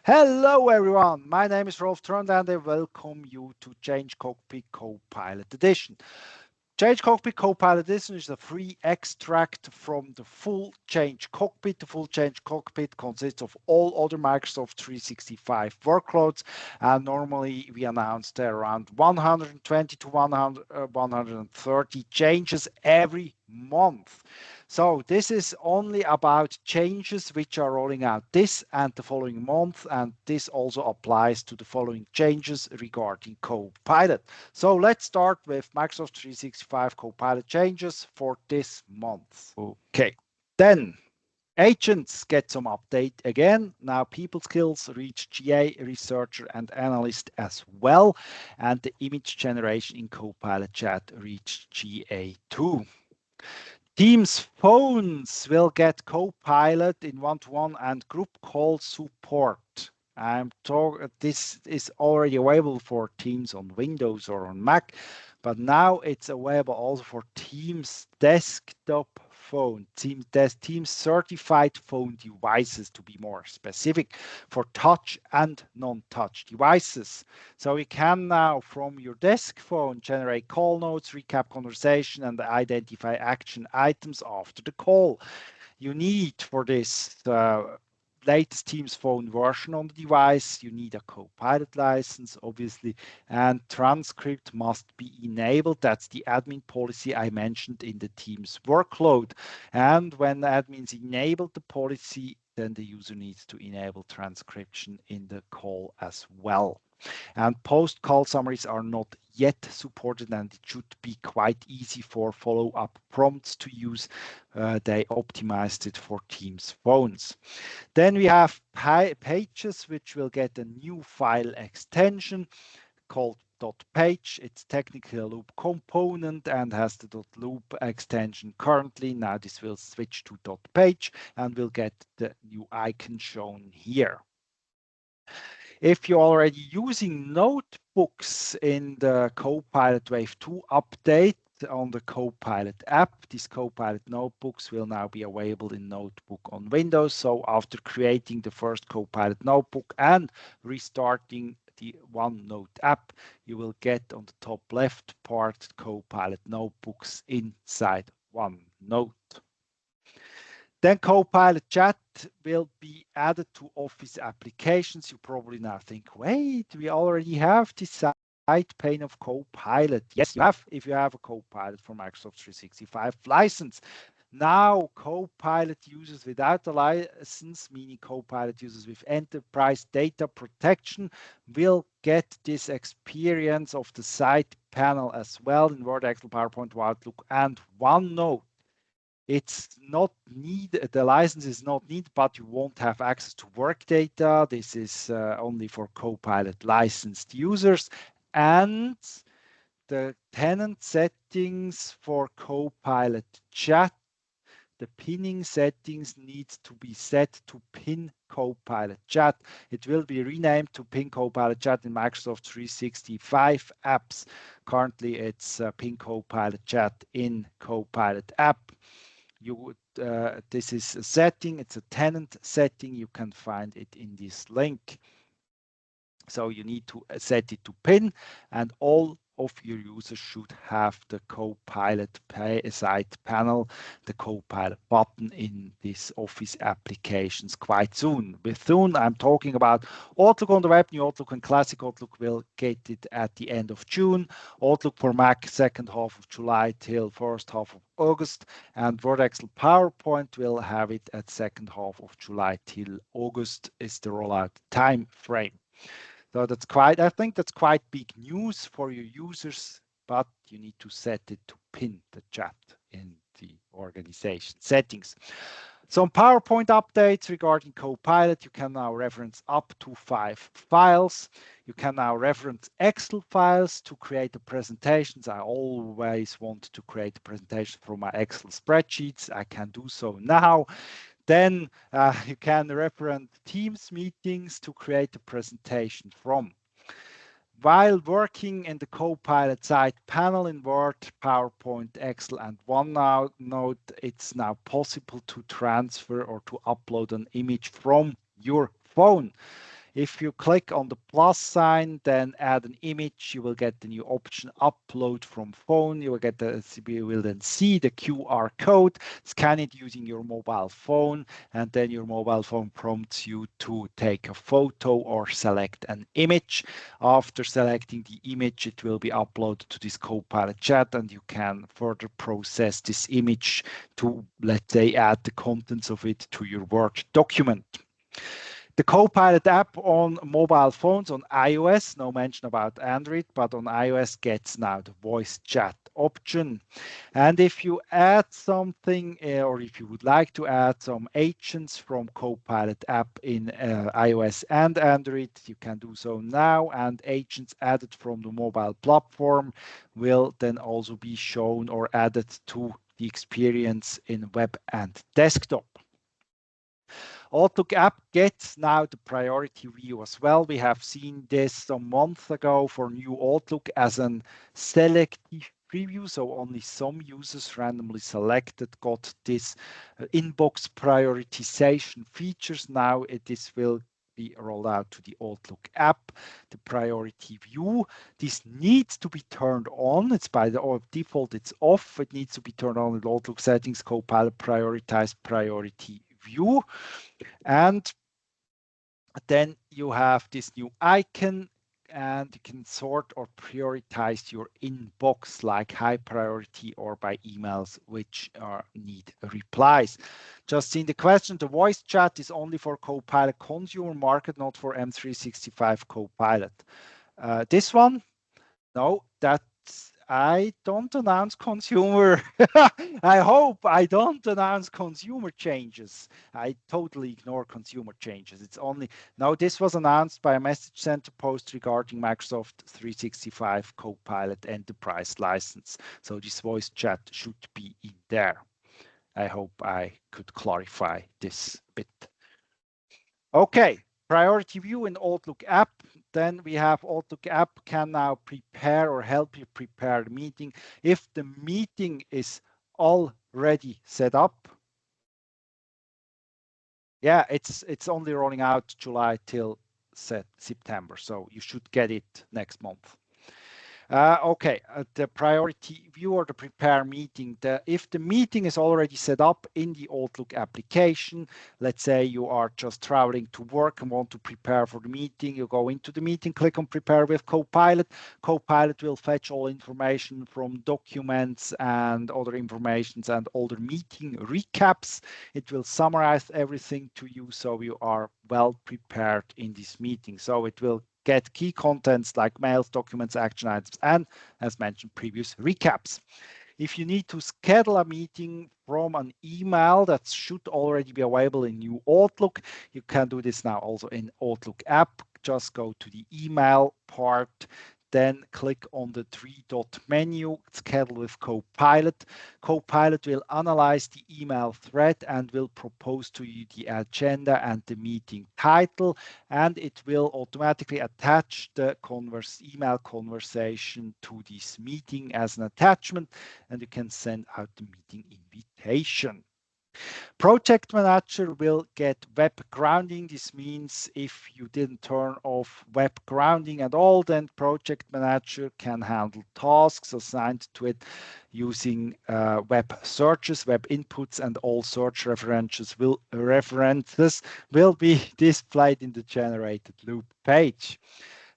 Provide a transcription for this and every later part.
Hello everyone, my name is Rolf Trond and I welcome you to ChangeCockpit Copilot Edition. ChangeCockpit Copilot Edition is a free extract from the full Change Cockpit. The full Change Cockpit consists of all other Microsoft 365 workloads, and normally we announce there around 120 to 130 changes every month. So this is only about changes which are rolling out this and the following month, and this also applies to the following changes regarding Copilot. So let's start with Microsoft 365 Copilot changes for this month. Okay, then agents get some update again. Now people skills reach GA, researcher and analyst as well, and the image generation in Copilot chat reached GA too. Teams phones will get Copilot in one-to-one and group call support. This is already available for Teams on Windows or on Mac, but now it's available also for Teams desktop phone, Teams certified phone devices, to be more specific, for touch and non-touch devices. So you can now from your desk phone generate call notes, recap conversation, and identify action items after the call. You need for this latest Teams phone version on the device, you need a Copilot license, obviously, and transcript must be enabled. That's the admin policy I mentioned in the Teams workload. And when admins enable the policy, then the user needs to enable transcription in the call as well. And post-call summaries are not yet supported, and it should be quite easy for follow-up prompts to use. They optimized it for Teams phones. Then we have pages, which will get a new file extension called .page. It's technically a loop component and has the .loop extension currently. Now this will switch to .page and we'll get the new icon shown here. If you're already using notebooks in the Copilot Wave 2 update on the Copilot app, these Copilot notebooks will now be available in Notebook on Windows. So after creating the first Copilot notebook and restarting the OneNote app, you will get on the top left part Copilot notebooks inside OneNote. Then Copilot Chat will be added to Office applications. You probably now think, wait, we already have this side pane of Copilot. Yes, you have, if you have a Copilot for Microsoft 365 license. Now, Copilot users without a license, meaning Copilot users with enterprise data protection, will get this experience of the side panel as well in Word, Excel, PowerPoint, Outlook, and OneNote. It's not needed, the license is not needed, but you won't have access to work data. This is only for Copilot licensed users. And the tenant settings for Copilot Chat, the pinning settings needs to be set to pin Copilot Chat. It will be renamed to pin Copilot Chat in Microsoft 365 apps. Currently, it's pin Copilot Chat in Copilot app. This is a setting, it's a tenant setting. You can find it in this link. So you need to set it to pin, and all of your users should have the Copilot side panel, the Copilot button in this Office applications quite soon. With soon, I'm talking about Outlook on the web, new Outlook and Classic Outlook will get it at the end of June. Outlook for Mac, second half of July till first half of August, and Word, Excel, PowerPoint will have it at second half of July till August is the rollout time frame. So that's I think that's quite big news for your users, but you need to set it to pin the chat in the organization settings. Some PowerPoint updates regarding Copilot. You can now reference up to 5 files. You can now reference Excel files to create the presentations. I always want to create a presentation from my Excel spreadsheets. I can do so now. Then you can reference Teams meetings to create a presentation from. While working in the Copilot side panel in Word, PowerPoint, Excel, and OneNote, it's now possible to transfer or to upload an image from your phone. If you click on the plus sign, then add an image, you will get the new option upload from phone. You will then see the QR code, scan it using your mobile phone, and then your mobile phone prompts you to take a photo or select an image. After selecting the image, it will be uploaded to this Copilot chat, and you can further process this image to, let's say, add the contents of it to your Word document. The Copilot app on mobile phones on iOS, no mention about Android, but on iOS gets now the voice chat option. And if you add something, or if you would like to add some agents from Copilot app in iOS and Android, you can do so now. And agents added from the mobile platform will then also be shown or added to the experience in web and desktop. Outlook app gets now the priority view as well. We have seen this a month ago for new Outlook as an selective preview, so only some users randomly selected got this inbox prioritization features. Now this will be rolled out to the Outlook app, the priority view. This needs to be turned on. It's by the default, it's off. It needs to be turned on in Outlook settings, Copilot prioritize priority view. And then you have this new icon, and you can sort or prioritize your inbox like high priority or by emails which need replies. Just seeing the question, the voice chat is only for Copilot consumer market, not for M365 Copilot. This one, no, I don't announce consumer. I hope I don't announce consumer changes. I totally ignore consumer changes. It's only, no, this was announced by a message center post regarding Microsoft 365 Copilot Enterprise license. So this voice chat should be in there. I hope I could clarify this bit. Okay. Priority view in Outlook app. Then we have Outlook app can now prepare or help you prepare the meeting. If the meeting is already set up, yeah, it's only rolling out July till September, so you should get it next month. Okay, the priority view or the prepare meeting. If the meeting is already set up in the Outlook application, let's say you are just traveling to work and want to prepare for the meeting, you go into the meeting, click on prepare with Copilot. Copilot will fetch all information from documents and other informations and all the meeting recaps. It will summarize everything to you so you are well prepared in this meeting. So it will get key contents like mails, documents, action items, and as mentioned, previous recaps. If you need to schedule a meeting from an email that should already be available in new Outlook, you can do this now also in Outlook app. Just go to the email part, then click on the three-dot menu, schedule with Copilot. Copilot will analyze the email thread and will propose to you the agenda and the meeting title, and it will automatically attach the email conversation to this meeting as an attachment, and you can send out the meeting invitation. Project Manager will get web grounding. This means if you didn't turn off web grounding at all, then Project Manager can handle tasks assigned to it using web searches, web inputs, and all search references will be displayed in the generated loop page.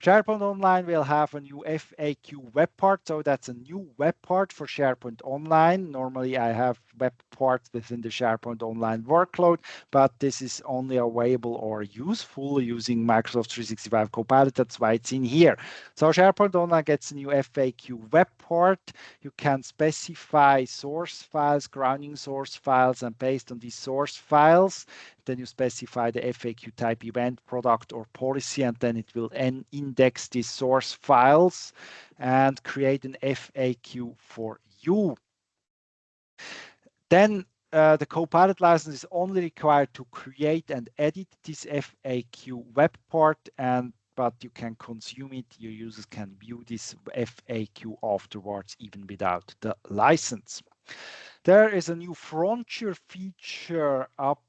SharePoint Online will have a new FAQ web part, so that's a new web part for SharePoint Online. Normally I have web parts within the SharePoint Online workload, but this is only available or useful using Microsoft 365 Copilot. That's why it's in here. So SharePoint Online gets a new FAQ web part. You can specify source files, grounding source files, and based on these source files, then you specify the FAQ type event, product, or policy, and then it will index these source files and create an FAQ for you. Then the Copilot license is only required to create and edit this FAQ web part, but you can consume it. Your users can view this FAQ afterwards, even without the license. There is a new frontier feature up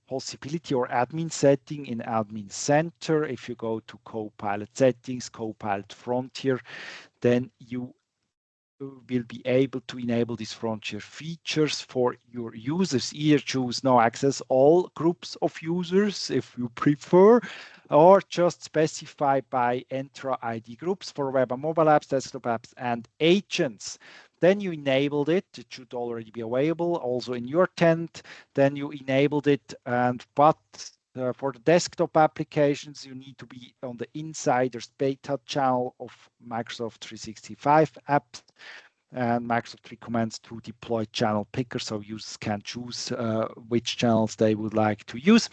possibility or admin setting in Admin Center. If you go to Copilot settings, Copilot Frontier, then you will be able to enable these frontier features for your users. Either choose no access all groups of users if you prefer, or just specify by Entra ID groups for web and mobile apps, desktop apps, and agents. Then you enabled it. It should already be available also in your tenant. Then you enabled it, but for the desktop applications, you need to be on the insiders beta channel of Microsoft 365 apps, and Microsoft recommends to deploy channel picker so users can choose which channels they would like to use.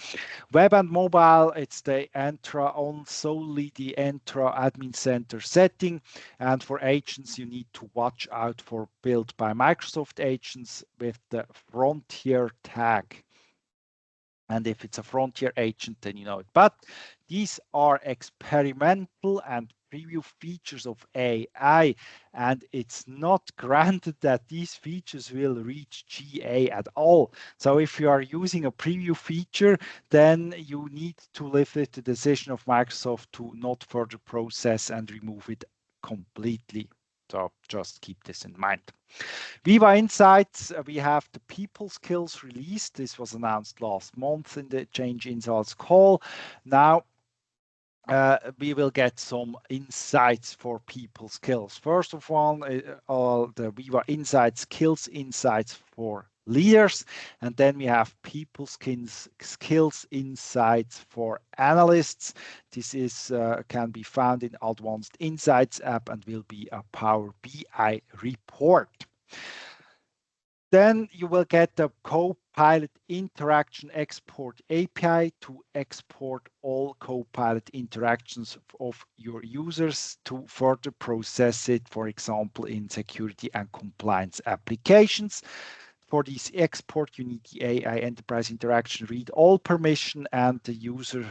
Web and mobile, it's the Entra on solely the Entra Admin Center setting. And for agents, you need to watch out for built by Microsoft agents with the Frontier tag. And if it's a Frontier agent, then you know it. But these are experimental and preview features of AI, and it's not granted that these features will reach GA at all. So if you are using a preview feature, then you need to live with the decision of Microsoft to not further process and remove it completely. So just keep this in mind. Viva Insights, we have the people skills release. This was announced last month in the Change Insights call. Now, we will get some insights for people skills. First of all, the Viva Insights skills insights for leaders, and then we have people skills insights for analysts. This is can be found in Advanced Insights app and will be a Power BI report. Then you will get the Copilot Interaction Export API to export all Copilot interactions of your users to further process it, for example, in security and compliance applications. For this export, you need the AI Enterprise Interaction Read All permission, and the user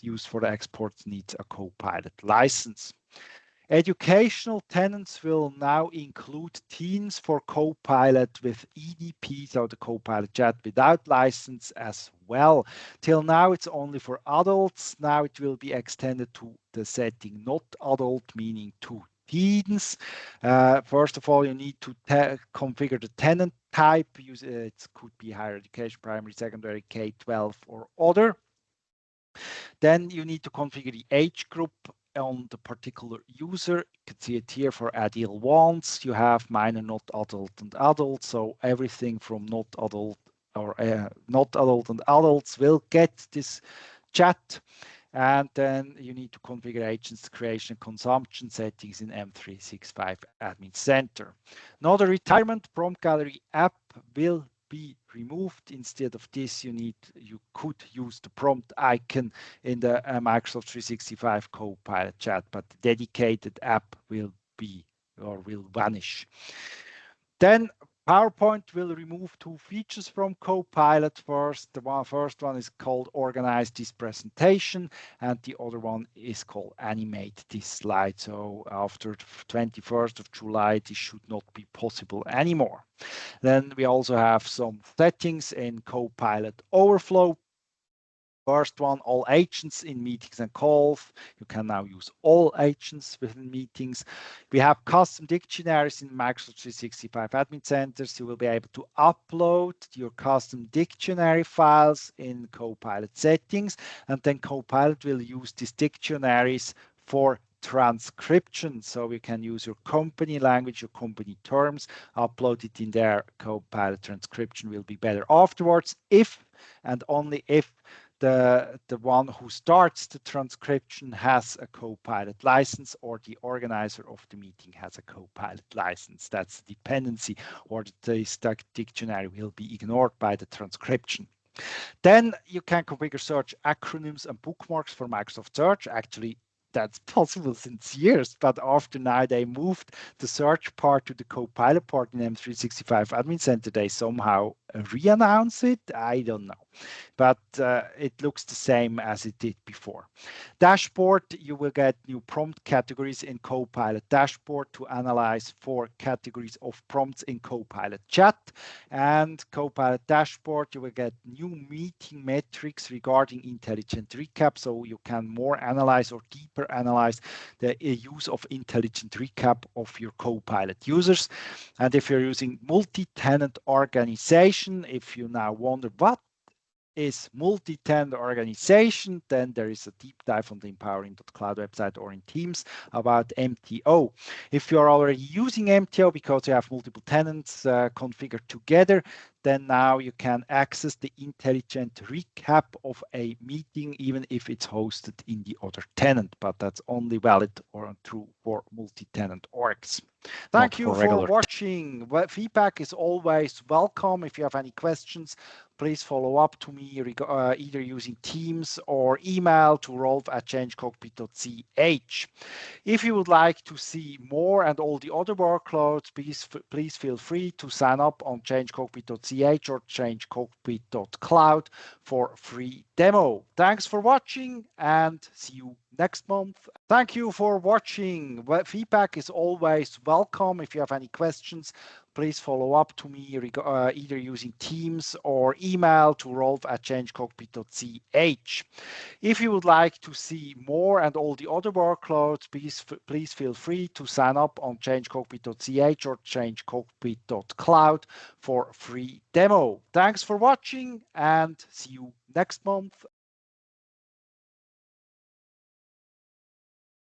used for the export needs a Copilot license. Educational tenants will now include teams for Copilot with EDP, so the Copilot chat without license as well. Till now, it's only for adults. Now it will be extended to the setting not adult, meaning to teens. First of all, you need to configure the tenant type. It could be higher education, primary, secondary, K-12, or other. Then you need to configure the age group on the particular user. You can see it here for ideal ones. You have minor, not adult, and adult. So everything from not adult or not adult and adults will get this chat. And then you need to configure agents creation and consumption settings in M365 Admin Center. Now the retirement prompt gallery app will be removed. Instead of this, you could use the prompt icon in the Microsoft 365 Copilot chat, but the dedicated app will vanish. Then PowerPoint will remove two features from Copilot. First, the first one is called Organize this presentation, and the other one is called Animate this slide. So after the 21st of July, this should not be possible anymore. Then we also have some settings in Copilot Overflow. First one, all agents in meetings and calls. You can now use all agents within meetings. We have custom dictionaries in Microsoft 365 Admin Centers. You will be able to upload your custom dictionary files in Copilot settings, and then Copilot will use these dictionaries for transcription. So you can use your company language, your company terms, upload it in there. Copilot transcription will be better afterwards if and only if the one who starts the transcription has a Copilot license, or the organizer of the meeting has a Copilot license. That's the dependency, or this dictionary will be ignored by the transcription. Then you can configure search acronyms and bookmarks for Microsoft Search. Actually, that's possible since years, but after now they moved the search part to the Copilot part in M365 Admin Center, they somehow re-announce it. I don't know. but it looks the same as it did before. Dashboard, you will get new prompt categories in Copilot Dashboard to analyze 4 categories of prompts in Copilot Chat. And Copilot Dashboard, you will get new meeting metrics regarding intelligent recap, so you can more analyze or deeper analyze the use of intelligent recap of your Copilot users. And if you're using multi-tenant organization, if you now wonder what is multi-tenant organization, then there is a deep dive on the empowering.cloud website or in Teams about MTO. If you're already using MTO because you have multiple tenants configured together, then now you can access the intelligent recap of a meeting, even if it's hosted in the other tenant, but that's only valid or true for multi-tenant orgs. Thank you for watching. Feedback is always welcome. If you have any questions, please follow up to me either using Teams or email to rolf@changecockpit.ch. If you would like to see more and all the other workloads, please feel free to sign up on ChangeCockpit.ch or ChangeCockpit.cloud for free demo. Thanks for watching and see you next month. Thank you for watching. Feedback is always welcome. If you have any questions, please follow up to me either using Teams or email to rolf@changecockpit.ch. If you would like to see more and all the other workloads, please feel free to sign up on ChangeCockpit.ch or ChangeCockpit.cloud for free demo. Thanks for watching and see you next month.